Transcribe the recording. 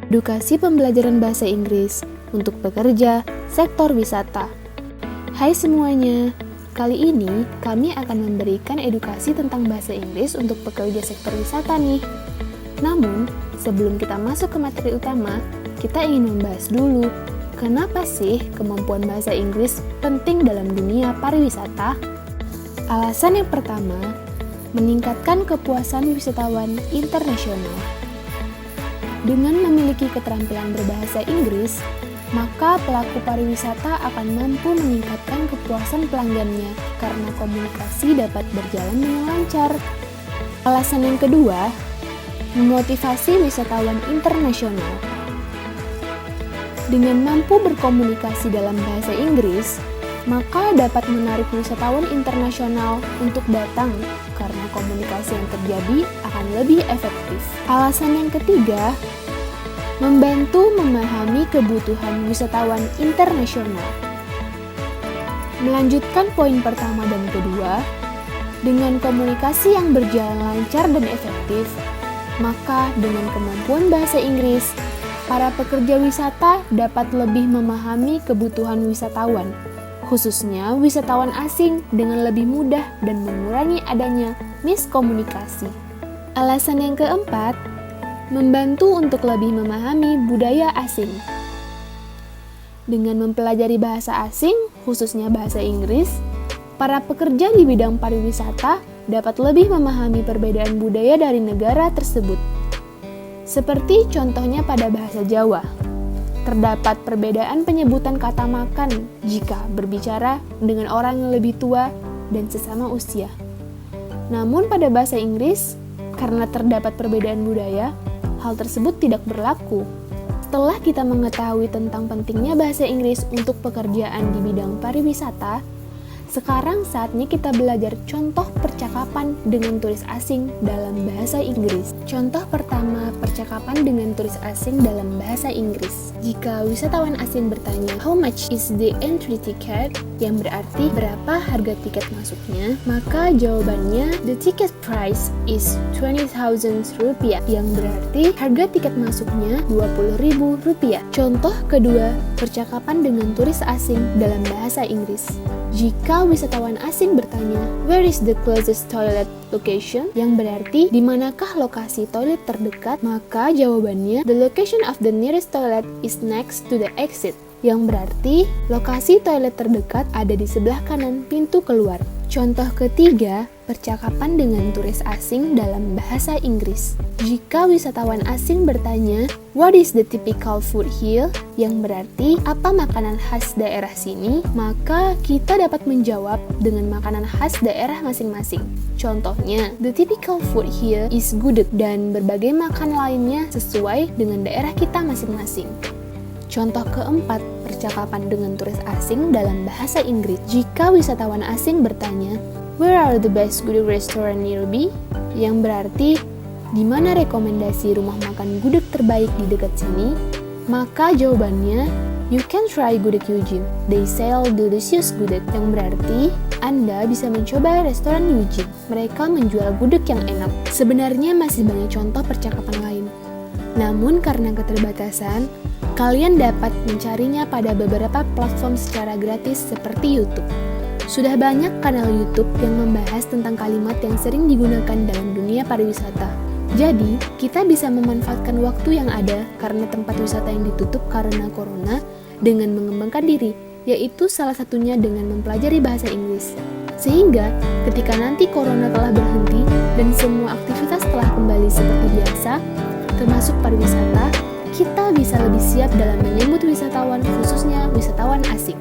Edukasi pembelajaran bahasa Inggris untuk pekerja sektor wisata. Hai semuanya, kali ini kami akan memberikan edukasi tentang bahasa Inggris untuk pekerja sektor wisata nih. Namun, sebelum kita masuk ke materi utama, kita ingin membahas dulu, kenapa sih kemampuan bahasa Inggris penting dalam dunia pariwisata? Alasan yang pertama, meningkatkan kepuasan wisatawan internasional. Dengan memiliki keterampilan berbahasa Inggris, maka pelaku pariwisata akan mampu meningkatkan kepuasan pelanggannya karena komunikasi dapat berjalan dengan lancar. Alasan yang kedua, memotivasi wisatawan internasional. Dengan mampu berkomunikasi dalam bahasa Inggris, maka dapat menarik wisatawan internasional untuk datang karena komunikasi yang terjadi akan lebih efektif. Alasan yang ketiga, membantu memahami kebutuhan wisatawan internasional. Melanjutkan poin pertama dan kedua, dengan komunikasi yang berjalan lancar dan efektif, maka dengan kemampuan bahasa Inggris, para pekerja wisata dapat lebih memahami kebutuhan wisatawan, khususnya wisatawan asing dengan lebih mudah dan mengurangi adanya miskomunikasi. Alasan yang keempat, membantu untuk lebih memahami budaya asing. Dengan mempelajari bahasa asing, khususnya bahasa Inggris, para pekerja di bidang pariwisata dapat lebih memahami perbedaan budaya dari negara tersebut. Seperti contohnya pada bahasa Jawa, terdapat perbedaan penyebutan kata makan jika berbicara dengan orang yang lebih tua dan sesama usia. Namun pada bahasa Inggris, karena terdapat perbedaan budaya, hal tersebut tidak berlaku. Setelah kita mengetahui tentang pentingnya bahasa Inggris untuk pekerjaan di bidang pariwisata, sekarang saatnya kita belajar contoh percakapan dengan turis asing dalam bahasa Inggris. Contoh pertama, percakapan dengan turis asing dalam bahasa Inggris. Jika wisatawan asing bertanya, "How much is the entry ticket?" yang berarti berapa harga tiket masuknya, maka jawabannya, "The ticket price is 20,000 rupiah," yang berarti harga tiket masuknya 20.000 rupiah. Contoh kedua, percakapan dengan turis asing dalam bahasa Inggris. Jika wisatawan asing bertanya, "Where is the closest toilet location?" yang berarti di manakah lokasi toilet terdekat, maka jawabannya, "The location of the nearest toilet is next to the exit," yang berarti lokasi toilet terdekat ada di sebelah kanan pintu keluar. Contoh ketiga, percakapan dengan turis asing dalam bahasa Inggris. Jika wisatawan asing bertanya, "What is the typical food here?" yang berarti apa makanan khas daerah sini, maka kita dapat menjawab dengan makanan khas daerah masing-masing. Contohnya, "The typical food here is gudeg," dan berbagai makan lainnya sesuai dengan daerah kita masing-masing. Contoh keempat, percakapan dengan turis asing dalam bahasa Inggris. Jika wisatawan asing bertanya, "Where are the best gudeg restaurant nearby?" yang berarti di mana rekomendasi rumah makan gudeg terbaik di dekat sini, maka jawabannya, "You can try gudeg Eugene. They sell delicious gudeg," yang berarti Anda bisa mencoba restoran Eugene. Mereka menjual gudeg yang enak. Sebenarnya masih banyak contoh percakapan lain. Namun karena keterbatasan, kalian dapat mencarinya pada beberapa platform secara gratis seperti YouTube. Sudah banyak kanal YouTube yang membahas tentang kalimat yang sering digunakan dalam dunia pariwisata. Jadi, kita bisa memanfaatkan waktu yang ada karena tempat wisata yang ditutup karena corona dengan mengembangkan diri, yaitu salah satunya dengan mempelajari bahasa Inggris. Sehingga, ketika nanti corona telah berhenti dan semua aktivitas telah kembali seperti biasa, termasuk pariwisata, kita bisa lebih siap dalam menyambut wisatawan, khususnya wisatawan asing.